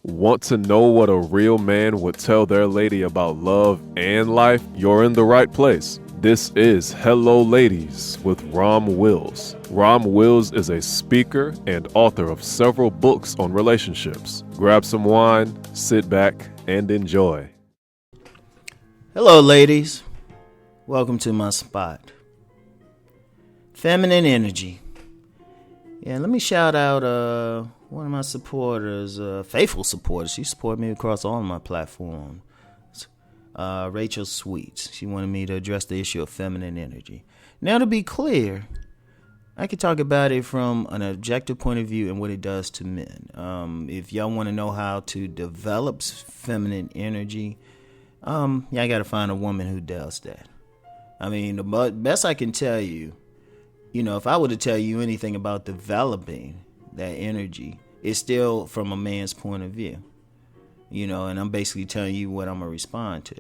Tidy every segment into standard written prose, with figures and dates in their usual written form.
Want to know what a real man would tell their lady about love and life? You're in the right place. This is Hello Ladies with Rom Wills. Rom Wills is a speaker and author of several books on relationships. Grab some wine, sit back, and enjoy. Hello, ladies. Welcome to my spot. Feminine energy. Yeah, let me shout out one of my supporters, faithful supporters. She supported me across all of my platforms. Rachel Sweets. She wanted me to address the issue of feminine energy. Now, to be clear, I could talk about it from an objective point of view and what it does to men. If y'all want to know how to develop feminine energy, I got to find a woman who does that. I mean, the best I can tell you, if I were to tell you anything about developing that energy, it's still from a man's point of view. And I'm basically telling you what I'm going to respond to,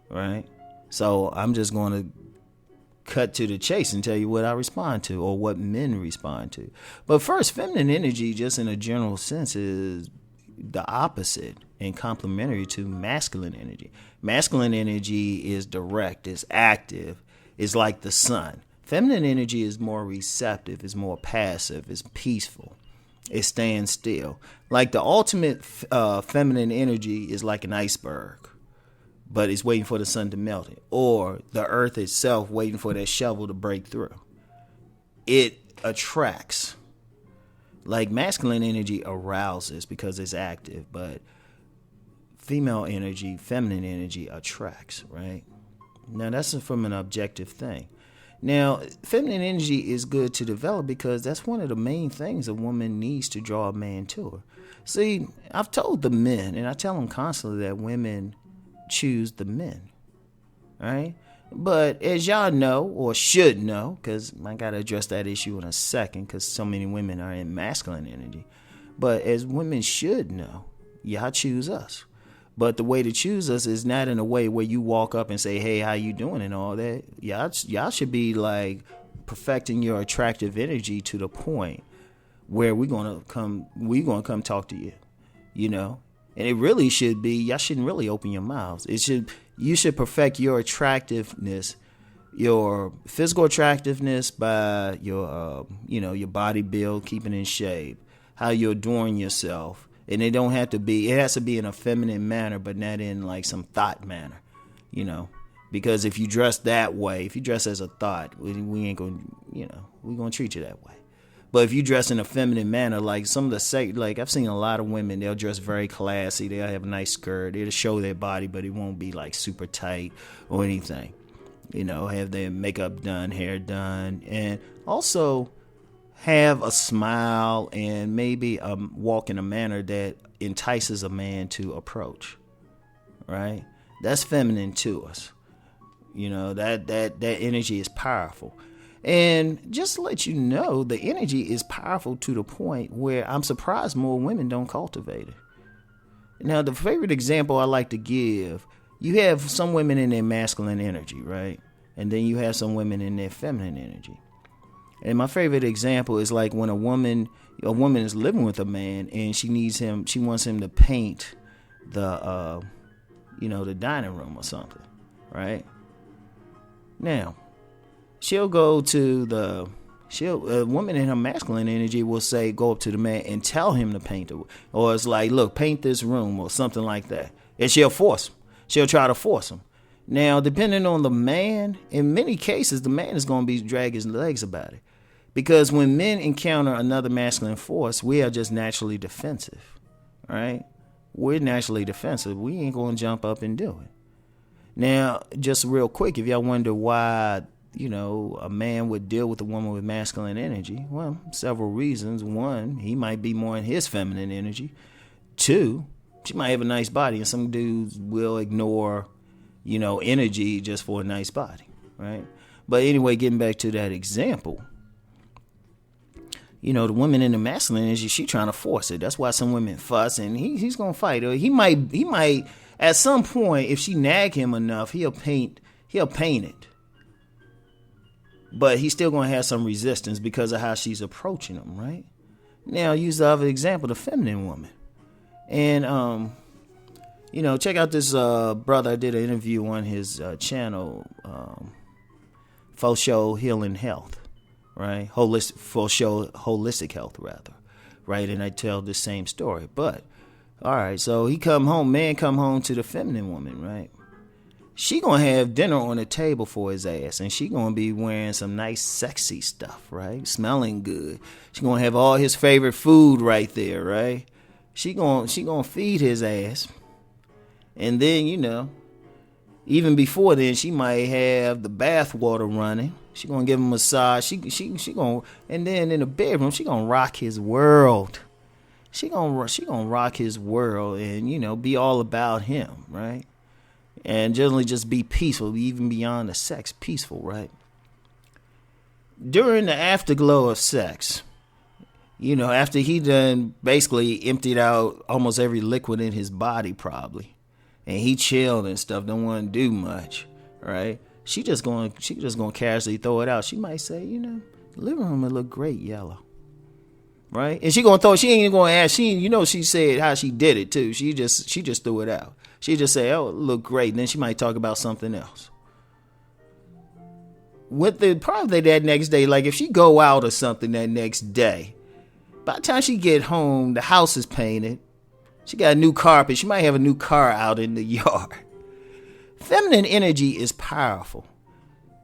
right? So I'm just going to cut to the chase and tell you what I respond to or what men respond to. But first, feminine energy, just in a general sense, is the opposite and complementary to masculine energy. Masculine energy is direct, is active, is like the sun. Feminine energy is more receptive, is more passive, is peaceful. It stands still. Like the ultimate feminine energy is like an iceberg, but it's waiting for the sun to melt it. Or the earth itself waiting for that shovel to break through. It attracts. Like masculine energy arouses because it's active, but female energy, feminine energy attracts, right? Now that's from an objective thing. Now, feminine energy is good to develop because that's one of the main things a woman needs to draw a man to her. See, I've told the men, and I tell them constantly that women choose the men, right? But as y'all know, or should know, because I got to address that issue in a second because so many women are in masculine energy. But as women should know, y'all choose us. But the way to choose us is not in a way where you walk up and say, hey, how you doing and all that. Y'all should be like perfecting your attractive energy to the point where we're gonna come talk to you, And it really should be, y'all shouldn't really open your mouths. You should perfect your attractiveness, your physical attractiveness by your your body build, keeping in shape, how you're adorning yourself. And it has to be in a feminine manner, but not in like some thought manner, because if you dress that way, if you dress as a thought, we ain't going to, we're going to treat you that way. But if you dress in a feminine manner, like some of the I've seen a lot of women, they'll dress very classy. They'll have a nice skirt. It'll show their body, but it won't be like super tight or anything, have their makeup done, hair done. And also have a smile and maybe walk in a manner that entices a man to approach, right? That's feminine to us. That energy is powerful. And just to let you know, the energy is powerful to the point where I'm surprised more women don't cultivate it. Now, the favorite example I like to give, you have some women in their masculine energy, right? And then you have some women in their feminine energy. And my favorite example is like when a woman is living with a man and she wants him to paint the dining room or something, right? Now, she'll go to a woman in her masculine energy will say, go up to the man and tell him to paint it. Or it's like, look, paint this room or something like that. And she'll force him. She'll try to force him. Now, depending on the man, in many cases, the man is going to be dragging his legs about it. Because when men encounter another masculine force, we are just naturally defensive, right? We're naturally defensive. We ain't going to jump up and do it. Now, just real quick, if y'all wonder why, a man would deal with a woman with masculine energy, well, several reasons. One, he might be more in his feminine energy. Two, she might have a nice body, and some dudes will ignore, energy just for a nice body, right? But anyway, getting back to that example, the woman in the masculine energy, she trying to force it. That's why some women fuss, and he's gonna fight. Or he might at some point, if she nag him enough, he'll paint it. But he's still gonna have some resistance because of how she's approaching him, right? Now, use the other example, the feminine woman. And check out this brother. I did an interview on his channel, Faux Show Healing Health, right? Faux Show Holistic Health, rather, right? And I tell the same story. But all right, so man come home to the feminine woman, right? She gonna have dinner on the table for his ass, and she gonna be wearing some nice, sexy stuff, right? Smelling good. She gonna have all his favorite food right there, right? She gonna feed his ass, and then even before then, she might have the bath water running. She gonna give him a massage. She gonna, and then in the bedroom, she gonna rock his world. She gonna rock his world, and be all about him, right? And generally just be peaceful, even beyond the sex, peaceful, right? During the afterglow of sex, after he done basically emptied out almost every liquid in his body probably, and he chilled and stuff, don't want to do much, right? She just gonna casually throw it out. She might say, the living room would look great yellow, right? And she ain't even gonna ask. She said how she did it too. She just threw it out. She just say, "Oh, it look great," and then she might talk about something else. With the probably that next day, like if she go out or something that next day, by the time she get home, the house is painted. She got a new carpet. She might have a new car out in the yard. Feminine energy is powerful.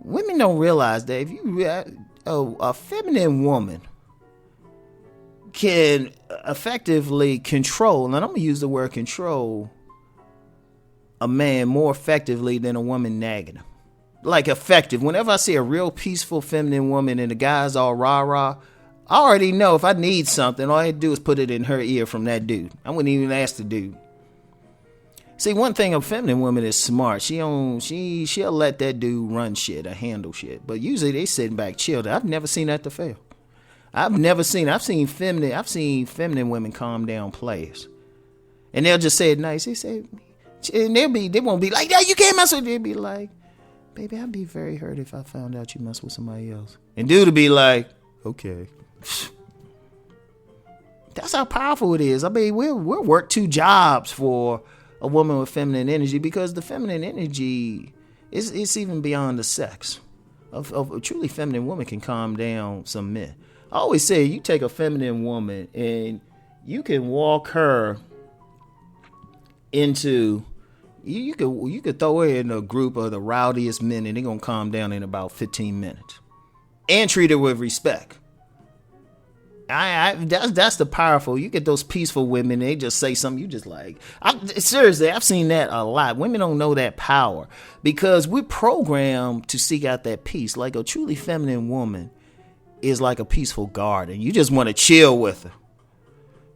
Women don't realize that if a feminine woman can effectively control, and I'm gonna use the word control, a man more effectively than a woman nagging him. Like effective. Whenever I see a real peaceful feminine woman and the guy's all rah-rah, I already know if I need something, all I do is put it in her ear from that dude. I wouldn't even ask the dude. See, one thing a feminine woman is smart. She'll let that dude run shit or handle shit. But usually they sitting back chilled. I've never seen that to fail. I've seen feminine women calm down players. And they'll just say it nice. They say, and they won't be like, "No, you can't mess with." They'll be like, "Baby, I'd be very hurt if I found out you mess with somebody else." And dude will be like, "Okay." That's how powerful it is. I mean, we'll work 2 jobs for a woman with feminine energy, because the feminine energy it's even beyond the sex. A truly feminine woman can calm down some men. I always say you take a feminine woman and you can walk her into. You could throw her in a group of the rowdiest men and they're going to calm down in about 15 minutes. And treat her with respect. That's the powerful. You get those peaceful women, they just say something you just like. Seriously, I've seen that a lot. Women don't know that power because we're programmed to seek out that peace. Like a truly feminine woman is like a peaceful garden. You just want to chill with her.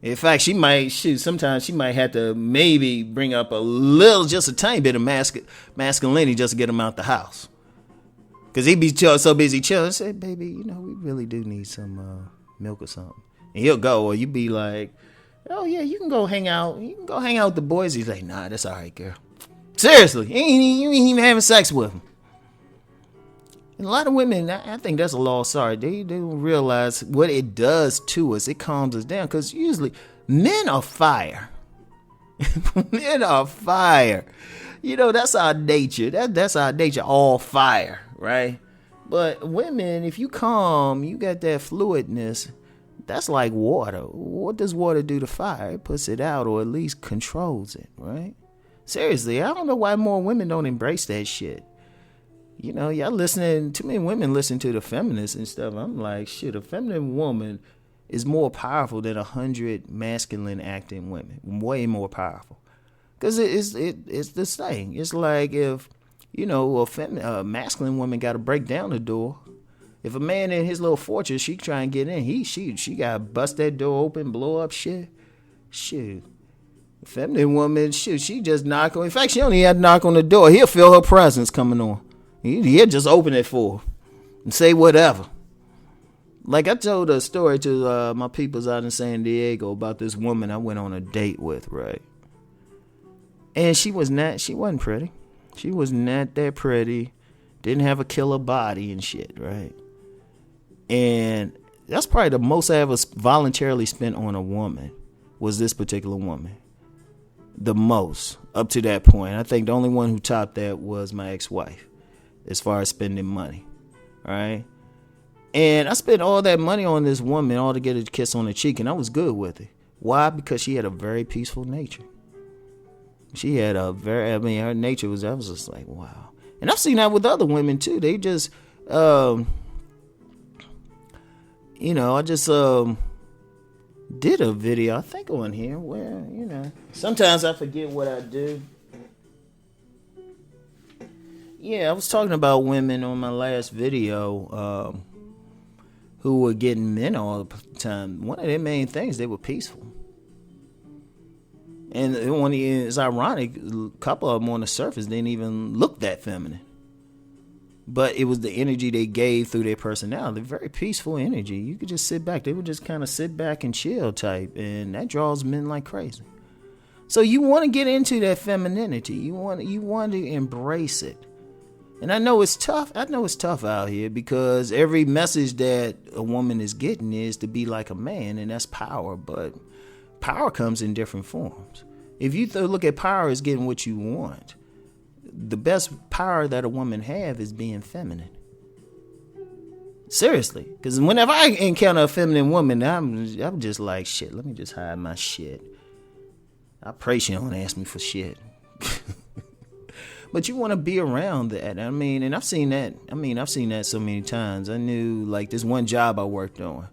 In fact, sometimes she might have to maybe bring up just a tiny bit of masculinity just to get him out the house. Because he'd be so busy chilling. I say, "Baby, we really do need some milk or something." And he'll go, or you be like, "Oh, yeah, you can go hang out. You can go hang out with the boys." He's like, "Nah, that's all right, girl." Seriously, you ain't even having sex with him. And a lot of women, I think that's a lost art. They don't realize what it does to us. It calms us down because usually men are fire. Men are fire. That's our nature. That's our nature, all fire, right? But women, if you calm, you got that fluidness. That's like water. What does water do to fire? It puts it out or at least controls it, right? Seriously, I don't know why more women don't embrace that shit. Y'all listening, too many women listen to the feminists and stuff. I'm like, shit, a feminine woman is more powerful than 100 masculine acting women. Way more powerful. Because it's this thing. It's like if, a masculine woman got to break down the door. If a man in his little fortress, she try and get in, she got to bust that door open, blow up shit. Shit. A feminine woman, shit, she just knock on. In fact, she don't even have to knock on the door. He'll feel her presence coming on. He'll just open it for her and say whatever. Like I told a story to my peoples out in San Diego about this woman I went on a date with, right? And she wasn't pretty. She was not that pretty. Didn't have a killer body and shit, right? And that's probably the most I ever voluntarily spent on a woman was this particular woman. the most up to that point. I think the only one who topped that was my ex-wife as far as spending money. All right. And I spent all that money on this woman all to get a kiss on the cheek, and I was good with it. Why? Because she had a very peaceful nature. She had a very, her nature was, I was just like, wow. And I've seen that with other women too. They just, I just did a video, I think on here, where, sometimes I forget what I do. Yeah, I was talking about women on my last video, who were getting men all the time. One of their main things, they were peaceful. And it's ironic, a couple of them on the surface didn't even look that feminine. But it was the energy they gave through their personality, very peaceful energy. You could just sit back. They would just kind of sit back and chill type, and that draws men like crazy. So you want to get into that femininity. You want to embrace it. And I know it's tough. I know it's tough out here because every message that a woman is getting is to be like a man, and that's power. But power comes in different forms. If you look at power as getting what you want, the best power that a woman have is being feminine. Seriously, because whenever I encounter a feminine woman, I'm just like, shit, let me just hide my shit. I pray she don't ask me for shit. But you want to be around that. I mean, and I've seen that. I've seen that so many times. I knew, like, this one job I worked on,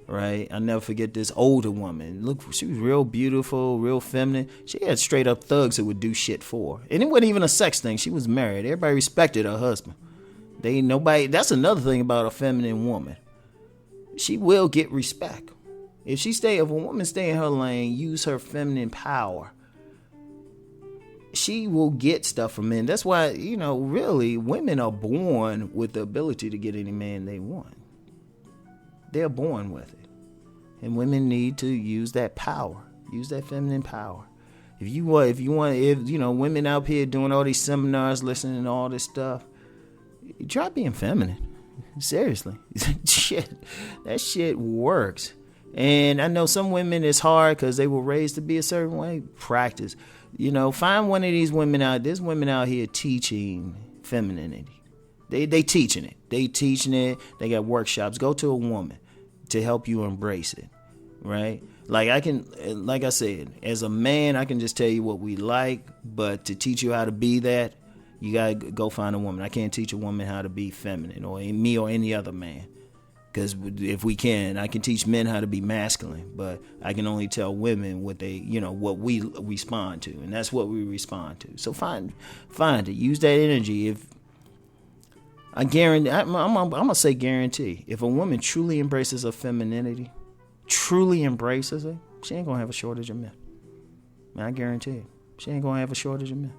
right? I'll never forget this older woman. Look, she was real beautiful, real feminine. She had straight up thugs that would do shit for her. And it wasn't even a sex thing. She was married. Everybody respected her husband. That's another thing about a feminine woman. She will get respect. If a woman stay in her lane, use her feminine power, she will get stuff from men. That's why, really, women are born with the ability to get any man they want. They're born with it. And women need to use that power. Use that feminine power. If women out here doing all these seminars, listening to all this stuff, try being feminine. Seriously. That shit works. And I know some women, it's hard because they were raised to be a certain way. Practice. Find one of these women out. There's women out here teaching femininity. They teaching it. They teaching it. They got workshops. Go to a woman to help you embrace it, right? Like I said, as a man, I can just tell you what we like, but to teach you how to be that, you gotta go find a woman. I can't teach a woman how to be feminine, or me or any other man. Because if we can, I can teach men how to be masculine, but I can only tell women what what we respond to, and that's what we respond to. So find it, use that energy. If I guarantee, I'm gonna say guarantee, if a woman truly embraces her femininity, truly embraces it, she ain't gonna have a shortage of men. I guarantee it. She ain't gonna have a shortage of men,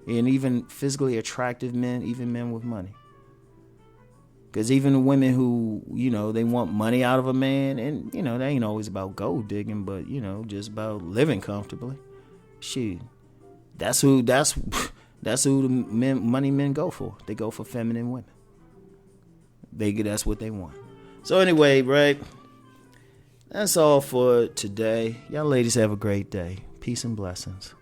and even physically attractive men, even men with money. Because even the women who, they want money out of a man, and, they ain't always about gold digging, but, just about living comfortably. Shit. That's who the money men go for. They go for feminine women. That's what they want. So anyway, right, that's all for today. Y'all ladies have a great day. Peace and blessings.